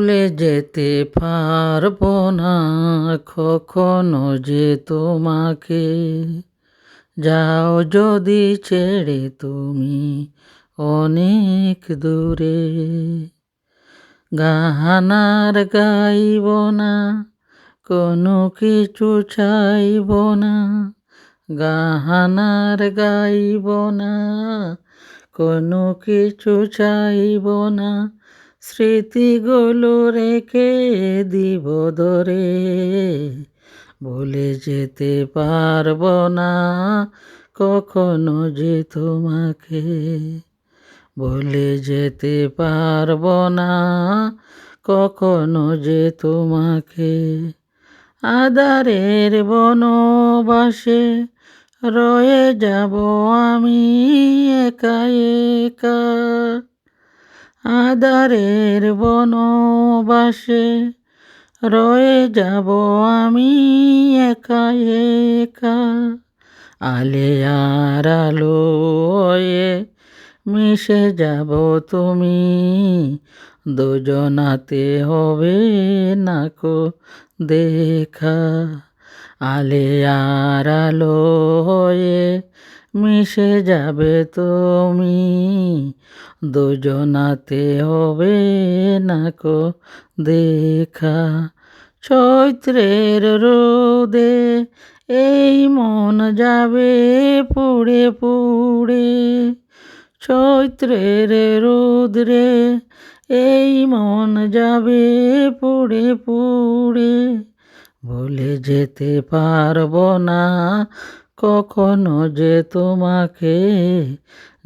ভুলে যেতে পারবো না কখনো যে তোমাকে। যাও যদি ছেড়ে তুমি অনেক দূরে। গান আর গাইব না, কোনো কিছু চাইব না। গান আর গাইব না, কোনো কিছু চাইব না। স্মৃতিগুলো রেখে দিব ধরে। ভুলে যেতে পারবো না কখনো যে তোমাকে। ভুলে যেতে পারবো না কখনো যে তোমাকে। আঁধারের বনবাসে রয়ে যাব আমি একা একা। আঁধারের বনবাসে রয়ে যাব আমি একা একা। আর আলো হয়ে মিশে যাব তুমি, দুজনাতে হবে না কো দেখা। আর আলো হয়ে মিশে যাবে তুমি, দুজনাতে হবে না কো দেখা। চৈত্রের রোদে এই মন যাবে পুড়ে পুড়ে। চৈত্রের রোদরে এই মন যাবে পুড়ে পুড়ে। ভুলে যেতে পারবো না কখনো যে তোমাকে।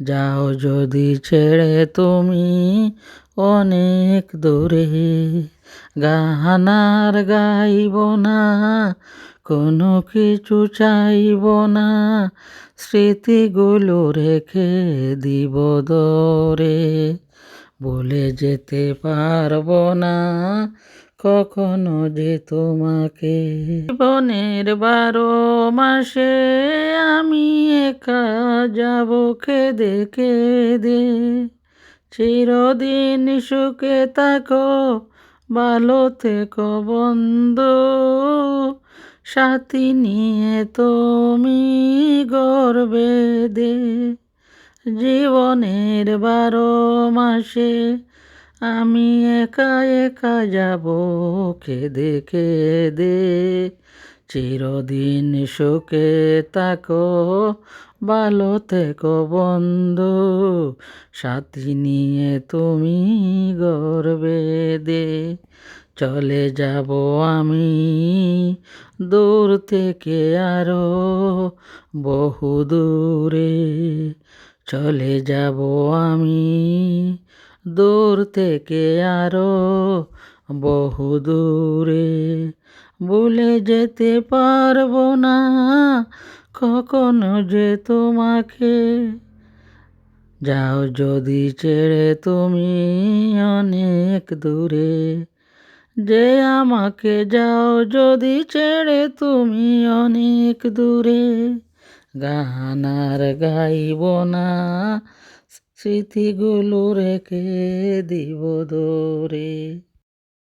যাও যদি ছেড়ে তুমি অনেক দূরে। গান আর গাইব না, কোনো কিছু চাইব না। স্মৃতিগুলো রেখে দিব দরে। ভুলে যেতে পারবো না কখনো যে তোমাকে। জীবনের 12 মাসে আমি একা যাব কেঁদে কেঁদে। চিরদিন সুখে থাকো, ভালো থেকো বন্ধু। সাথী নিয়ে তুমি ঘর বেঁধে। জীবনের 12 মাসে আমি একা একা যাব কেঁদে কেঁদে। চিরদিন সুখে থাকো, ভালো থেকো বন্ধু। সাথী নিয়ে তুমি ঘর বেঁধে। চলে যাব আমি দূর থেকে আরো বহু দূরে। চলে যাব আমি দূর থেকে আরো বহু দূরে। ভুলে যেতে পারবো না কখনো যে তোমাকে। যাও যদি ছেড়ে তুমি অনেক দূরে। যে আমাকে যাও যদি ছেড়ে তুমি অনেক দূরে। গান আর গাইব না, স্মৃতিগুলো রেখে দিব দূরে।